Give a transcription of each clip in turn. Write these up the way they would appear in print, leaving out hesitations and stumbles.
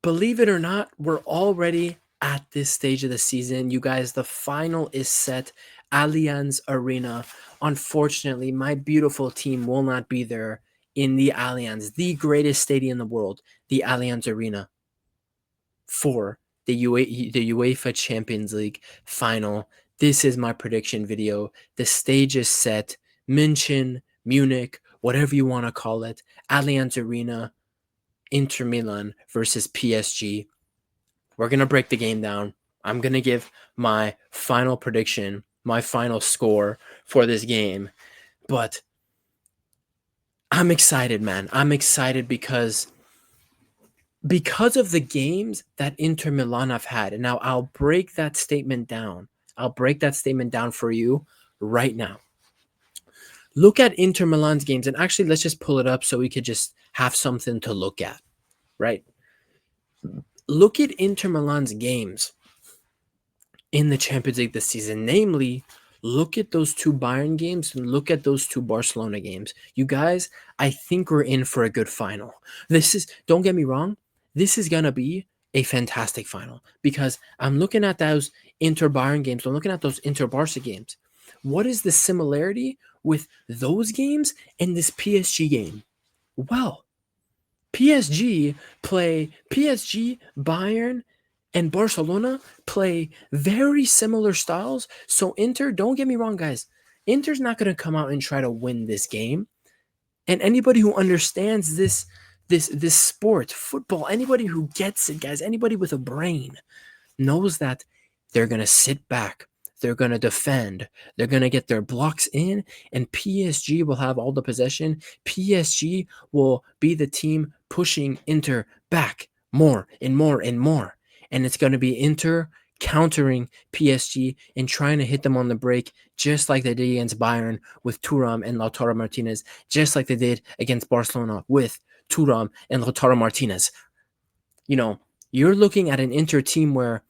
Believe it or not, we're already at this stage of the season. You guys, the final is set. Allianz Arena. Unfortunately, my beautiful team will not be there in the Allianz, the greatest stadium in the world, the Allianz Arena, for the UEFA Champions League final. This is my prediction video. The stage is set. München, Munich, whatever you want to call it. Allianz Arena, Inter Milan versus PSG. We're going to break the game down. I'm going to give my final prediction, my final score for this game. But I'm excited, man. I'm excited because of the games that Inter Milan have had. And now I'll break that statement down. I'll break that statement down for you right now. Look at Inter Milan's games. And actually, let's just pull it up so we could just have something to look at, right? Look at Inter Milan's games in the Champions League this season. Namely, look at those two Bayern games and look at those two Barcelona games. You guys, I think we're in for a good final. Don't get me wrong, this is going to be a fantastic final because I'm looking at those Inter Bayern games. I'm looking at those Inter Barca games. What is the similarity with those games and this PSG game? Well, PSG, Bayern, and Barcelona play very similar styles. So Inter, don't get me wrong, guys. Inter's not going to come out and try to win this game. And anybody who understands this sport, football, anybody who gets it, guys, anybody with a brain knows that they're going to sit back. They're going to defend. They're going to get their blocks in, and PSG will have all the possession. PSG will be the team pushing Inter back more and more and more. And it's going to be Inter countering PSG and trying to hit them on the break, just like they did against Bayern with Thuram and Lautaro Martinez, just like they did against Barcelona with Thuram and Lautaro Martinez. You know, you're looking at an Inter team where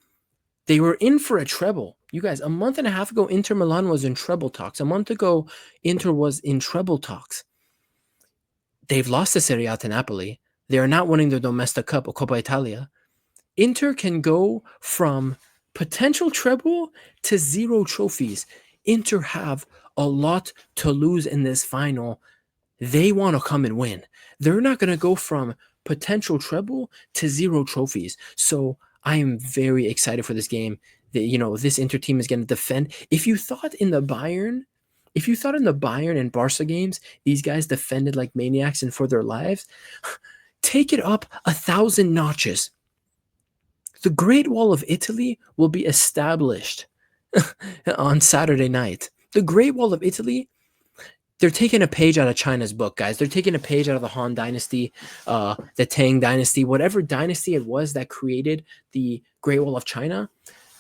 they were in for a treble. You guys, a month and a half ago, Inter Milan was in treble talks. A month ago, Inter was in treble talks. They've lost the Serie A to Napoli. They are not winning the Domestic Cup or Coppa Italia. Inter can go from potential treble to 0 trophies. Inter have a lot to lose in this final. They want to come and win. They're not going to go from potential treble to 0 trophies. So I am very excited for this game. This Inter team is going to defend. If you thought in the Bayern and Barca games, these guys defended like maniacs and for their lives, take it up 1,000 notches. The Great Wall of Italy will be established on Saturday night. The Great Wall of Italy, they're taking a page out of China's book, guys. They're taking a page out of the Han Dynasty, the Tang Dynasty, whatever dynasty it was that created the Great Wall of China.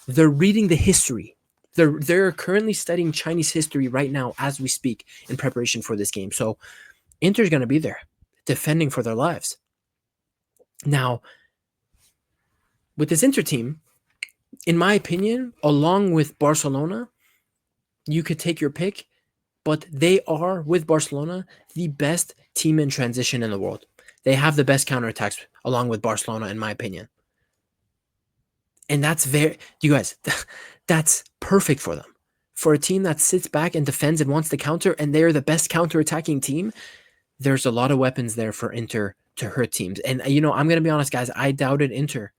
They're reading the history. They're currently studying Chinese history right now as we speak in preparation for this game. So Inter's going to be there defending for their lives. Now, with this Inter team, in my opinion, along with Barcelona, you could take your pick, but they are, with Barcelona, the best team in transition in the world. They have the best counterattacks along with Barcelona, in my opinion. And that's that's perfect for them. For a team that sits back and defends and wants to counter, and they're the best counterattacking team, there's a lot of weapons there for Inter to hurt teams. And, I'm going to be honest, guys, I doubted Inter.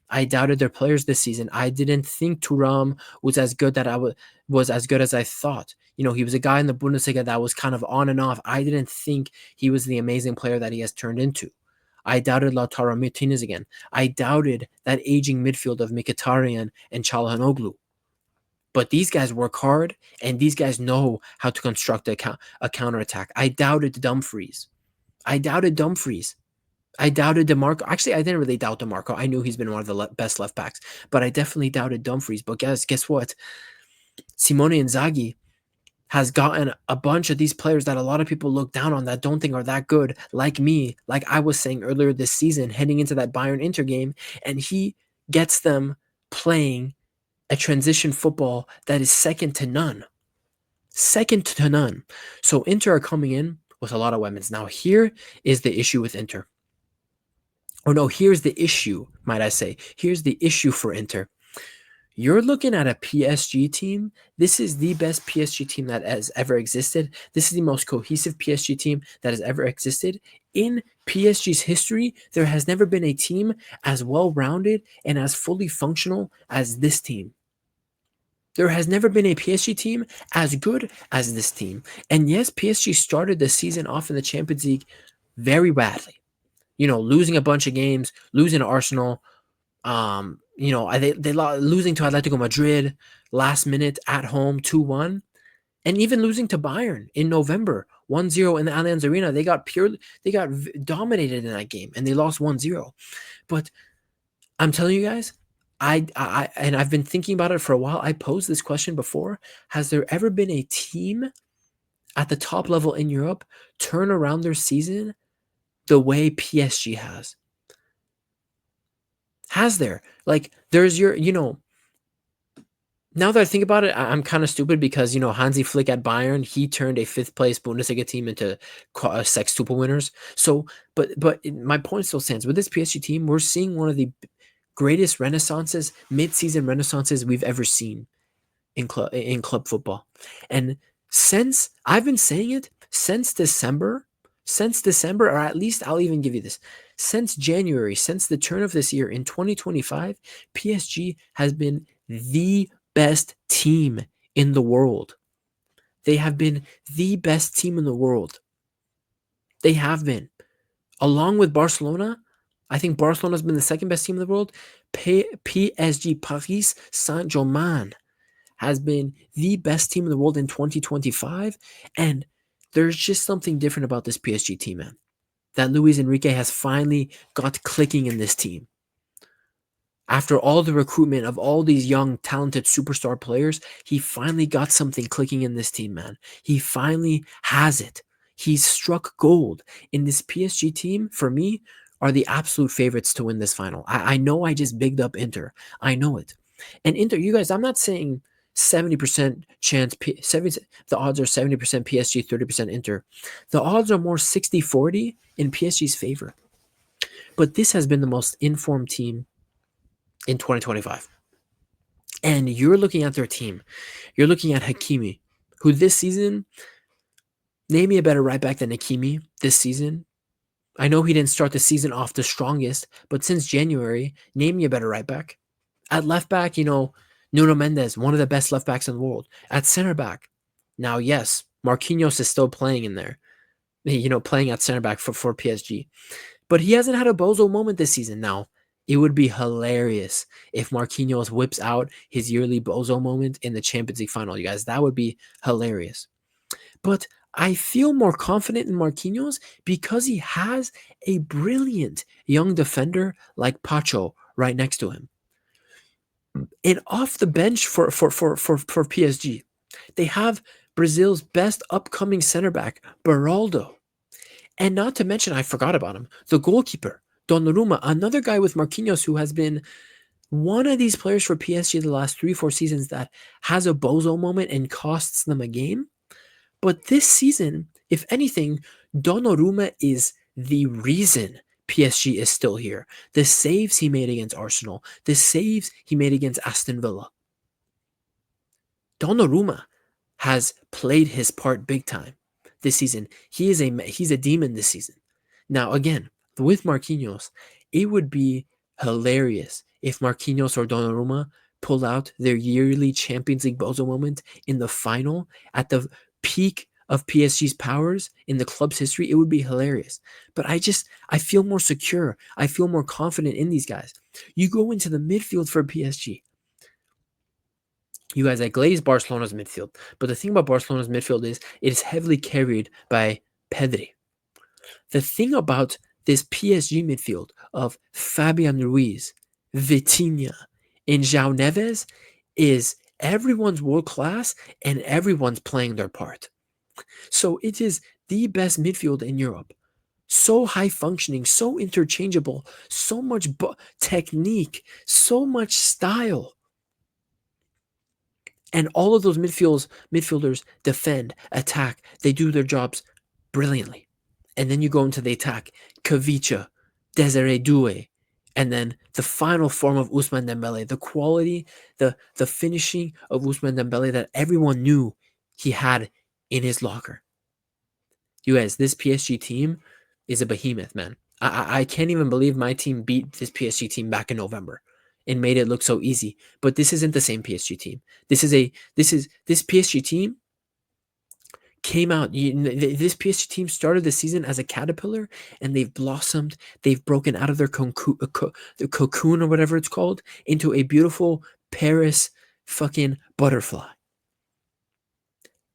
I doubted their players this season. I didn't think Thuram was as good as I thought. He was a guy in the Bundesliga that was kind of on and off. I didn't think he was the amazing player that he has turned into. I doubted Lautaro Martinez again. I doubted that aging midfield of Mkhitaryan and Çalhanoğlu. But these guys work hard, and these guys know how to construct a counterattack. I doubted Dumfries. I doubted DeMarco. Actually, I didn't really doubt DeMarco. I knew he's been one of the best left backs, but I definitely doubted Dumfries. But guess what? Simone Inzaghi has gotten a bunch of these players that a lot of people look down on that don't think are that good, like me, like I was saying earlier this season, heading into that Bayern Inter game, and he gets them playing a transition football that is second to none. Second to none. So Inter are coming in with a lot of weapons. Now, here is the issue with Inter. Or no, here's the issue, might I say. Here's the issue for Inter. You're looking at a PSG team. This is the best PSG team that has ever existed. This is the most cohesive PSG team that has ever existed. In PSG's history, there has never been a team as well-rounded and as fully functional as this team. There has never been a PSG team as good as this team. And yes, PSG started the season off in the Champions League very badly. Losing a bunch of games, losing to Arsenal, they losing to Atletico Madrid last minute at home 2-1, and even losing to Bayern in November 1-0 in the Allianz Arena. They got dominated in that game and they lost 1-0. But I'm telling you guys, and I've been thinking about it for a while. I posed this question before. Has there ever been a team at the top level in Europe turn around their season the way PSG has? Has there? Like, there's now that I think about it, I'm kind of stupid because, Hansi Flick at Bayern, he turned a fifth place Bundesliga team into sextuple winners. So, but my point still stands. With this PSG team, we're seeing one of the greatest renaissances, mid-season renaissances we've ever seen in club football. And since I've been saying it since December, or at least I'll even give you this, since January, since the turn of this year in 2025, PSG has been the best team in the world. They have been the best team in the world. They have been. Along with Barcelona, I think Barcelona's been the second best team in the world. PSG, Paris Saint-Germain, has been the best team in the world in 2025. And there's just something different about this PSG team, man. That Luis Enrique has finally got clicking in this team. After all the recruitment of all these young, talented superstar players, he finally got something clicking in this team, man. He finally has it. He's struck gold. In this PSG team, for me, are the absolute favorites to win this final. I know I just bigged up Inter. I know it. And Inter, you guys, I'm not saying 70% chance, the odds are 70% PSG, 30% Inter. The odds are more 60-40 in PSG's favor. But this has been the most informed team in 2025. And you're looking at their team. You're looking at Hakimi, who this season, name me a better right back than Hakimi this season. I know he didn't start the season off the strongest, but since January, name me a better right back. At left back, Nuno Mendes, one of the best left backs in the world. At center back, now, yes, Marquinhos is still playing in there, playing at center back for PSG. But he hasn't had a bozo moment this season. Now, it would be hilarious if Marquinhos whips out his yearly bozo moment in the Champions League final, you guys. That would be hilarious. But I feel more confident in Marquinhos because he has a brilliant young defender like Pacho right next to him. And off the bench for PSG, they have Brazil's best upcoming center back, Beraldo. And not to mention, I forgot about him, the goalkeeper, Donnarumma, another guy with Marquinhos who has been one of these players for PSG the last 3-4 seasons that has a bozo moment and costs them a game. But this season, if anything, Donnarumma is the reason PSG is still here. The saves he made against Arsenal, the saves he made against Aston Villa. Donnarumma has played his part big time this season. He's a demon this season. Now, again, with Marquinhos, it would be hilarious if Marquinhos or Donnarumma pull out their yearly Champions League bozo moment in the final at the peak of PSG's powers in the club's history. It would be hilarious. But I feel more secure. I feel more confident in these guys. You go into the midfield for PSG. You guys, I glaze Barcelona's midfield. But the thing about Barcelona's midfield is it is heavily carried by Pedri. The thing about this PSG midfield of Fabian Ruiz, Vitinha, and João Neves is everyone's world class and everyone's playing their part. So it is the best midfield in Europe. So high functioning, so interchangeable, so much technique, so much style. And all of those midfielders defend, attack. They do their jobs brilliantly. And then you go into the attack. Quikc, Desiree Doué, and then the final form of Ousmane Dembele, the quality, the finishing of Ousmane Dembele that everyone knew he had in his locker. You guys, this PSG team is a behemoth, man. I can't even believe my team beat this PSG team back in November and made it look so easy. But this isn't the same PSG team. This PSG team came out. This PSG team started the season as a caterpillar, and they've blossomed. They've broken out of their cocoon or whatever it's called into a beautiful Paris fucking butterfly.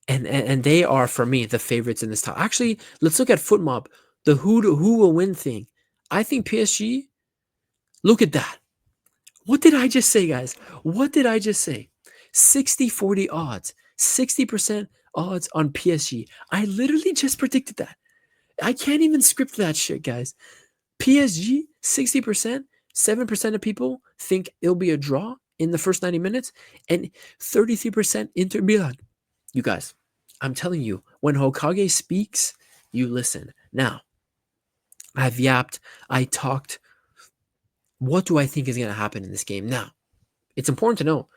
And they are, for me, the favorites in this top. Actually, let's look at FootMob, the who will win thing. I think PSG. Look at that. What did I just say, guys? What did I just say? 60-40 odds. 60% odds on PSG. I literally just predicted that. I can't even script that shit, guys. PSG, 60%. 7% of people think it'll be a draw in the first 90 minutes. And 33% Inter Milan. You guys, I'm telling you, when Hokage speaks, you listen. Now, I've yapped. I talked. What do I think is going to happen in this game? Now, it's important to know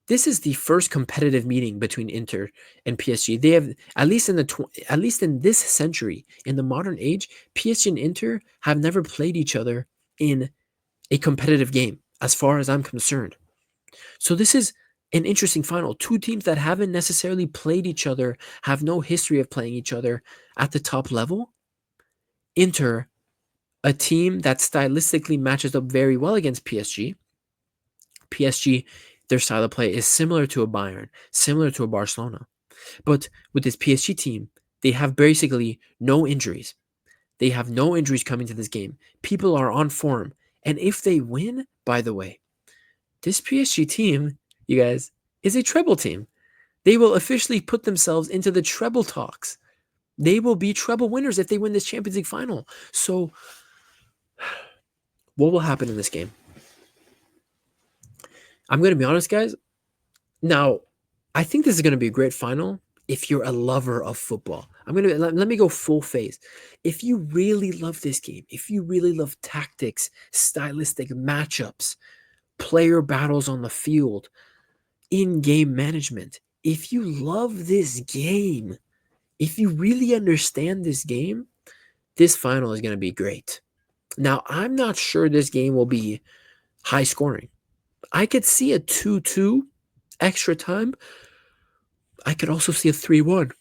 this is the first competitive meeting between Inter and PSG. They have, at least in this century, in the modern age, PSG and Inter have never played each other in a competitive game, as far as I'm concerned. So this is an interesting final. Two teams that haven't necessarily played each other, have no history of playing each other at the top level. Inter, a team that stylistically matches up very well against PSG. PSG, their style of play is similar to a Bayern, similar to a Barcelona. But with this PSG team, they have basically no injuries. They have no injuries coming to this game. People are on form. And if they win, by the way, this PSG team, you guys, is a treble team. They will officially put themselves into the treble talks. They will be treble winners if they win this Champions League final. So, what will happen in this game? I'm going to be honest, guys. Now, I think this is going to be a great final if you're a lover of football. Let me go full phase. If you really love this game, if you really love tactics, stylistic matchups, player battles on the field, in-game management, if you love this game, if you really understand this game, this final is going to be great. Now, I'm not sure this game will be high scoring. I could see a 2-2 extra time. I could also see a 3-1.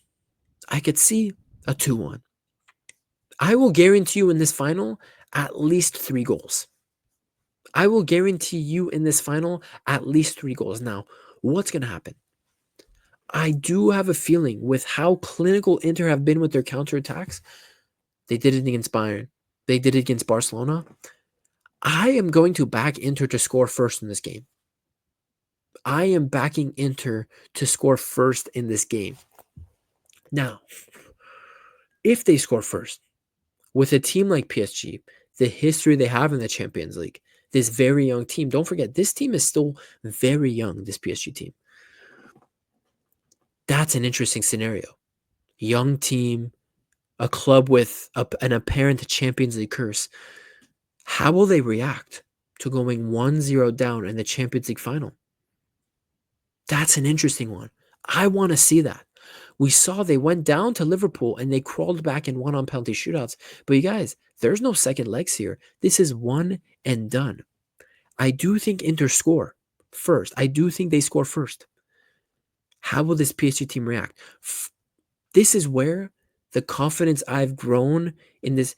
I could see a 2-1. I will guarantee you in this final at least 3 goals. I will guarantee you in this final at least 3 goals. Now, what's going to happen? I do have a feeling with how clinical Inter have been with their counterattacks. They did it against Bayern. They did it against Barcelona. I am going to back Inter to score first in this game. I am backing Inter to score first in this game. Now, if they score first, with a team like PSG, the history they have in the Champions League, this very young team, don't forget, this team is still very young, this PSG team. That's an interesting scenario. Young team, a club with an apparent Champions League curse. How will they react to going 1-0 down in the Champions League final? That's an interesting one. I want to see that. We saw they went down to Liverpool and they crawled back and won on penalty shootouts. But you guys, there's no second legs here. This is one and done. I do think Inter score first. I do think they score first. How will this PSG team react? This is where the confidence I've grown in this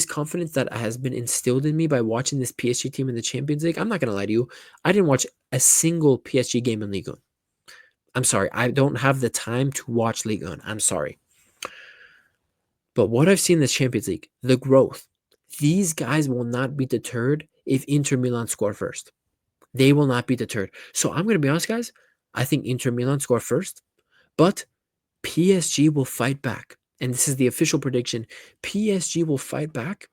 confidence that has been instilled in me by watching this PSG team in the Champions League. I'm not going to lie to you. I didn't watch a single PSG game in Ligue 1. I'm sorry. I don't have the time to watch Ligue 1. I'm sorry. But what I've seen in the Champions League, the growth, these guys will not be deterred if Inter Milan score first. They will not be deterred. So I'm going to be honest, guys. I think Inter Milan score first, but PSG will fight back. And this is the official prediction. PSG will fight back.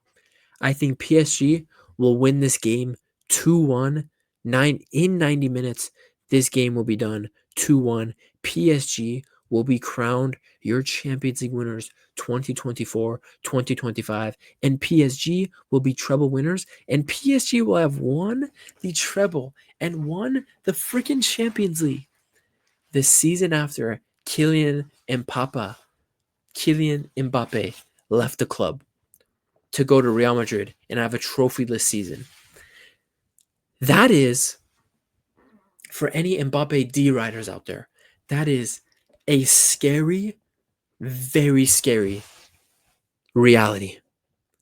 I think PSG will win this game 2-1. In 90 minutes, this game will be done 2-1. PSG will be crowned your Champions League winners 2024, 2025, and PSG will be treble winners, and PSG will have won the treble and won the freaking Champions League the season after Kylian Mbappe left the club to go to Real Madrid and have a trophyless season. That is, for any Mbappe D riders out there, that is a scary, very scary reality.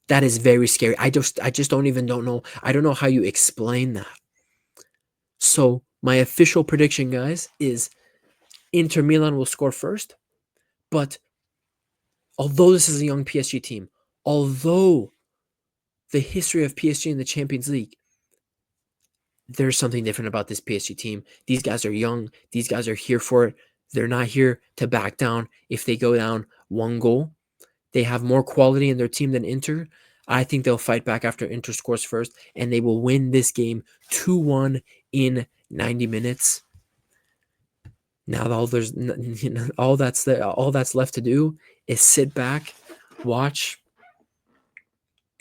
That is very scary. I just don't know. I don't know how you explain that. So my official prediction, guys, is Inter Milan will score first. But although this is a young PSG team, although the history of PSG in the Champions League, there's something different about this PSG team. These guys are young. These guys are here for it. They're not here to back down if they go down one goal. They have more quality in their team than Inter. I think they'll fight back after Inter scores first, and they will win this game 2-1 in 90 minutes. Now all that's left to do is sit back, watch,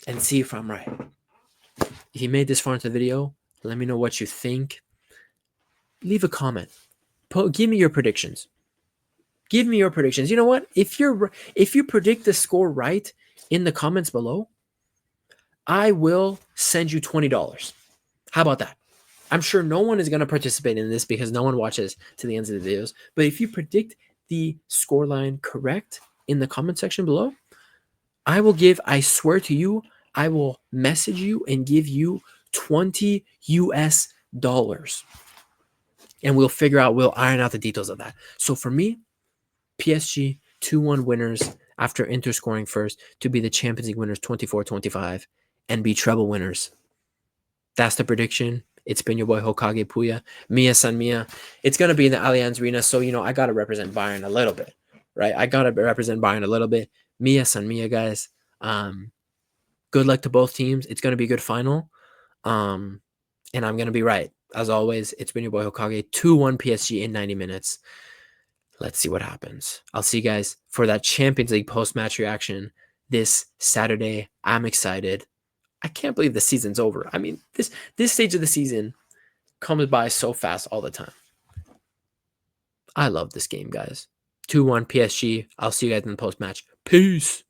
and see if I'm right. If you made this far into the video, let me know what you think. Leave a comment. Give me your predictions. Give me your predictions. You know what? If you predict the score right in the comments below, I will send you $20. How about that? I'm sure no one is going to participate in this because no one watches to the ends of the videos. But if you predict the scoreline correct in the comment section below, I swear to you, I will message you and give you $20 US. And we'll iron out the details of that. So for me, PSG 2-1 winners after Inter scoring first to be the Champions League winners 24-25 and be treble winners. That's the prediction. It's been your boy Hokage Puya. Mia San Mia. It's going to be in the Allianz Arena, so, I got to represent Bayern a little bit, right? I got to represent Bayern a little bit. Mia San Mia, guys. Good luck to both teams. It's going to be a good final. And I'm going to be right. As always, it's been your boy Hokage. 2-1 PSG in 90 minutes. Let's see what happens. I'll see you guys for that Champions League post-match reaction this Saturday. I'm excited. I can't believe the season's over. I mean, this stage of the season comes by so fast all the time. I love this game, guys. 2-1 PSG. I'll see you guys in the post-match. Peace.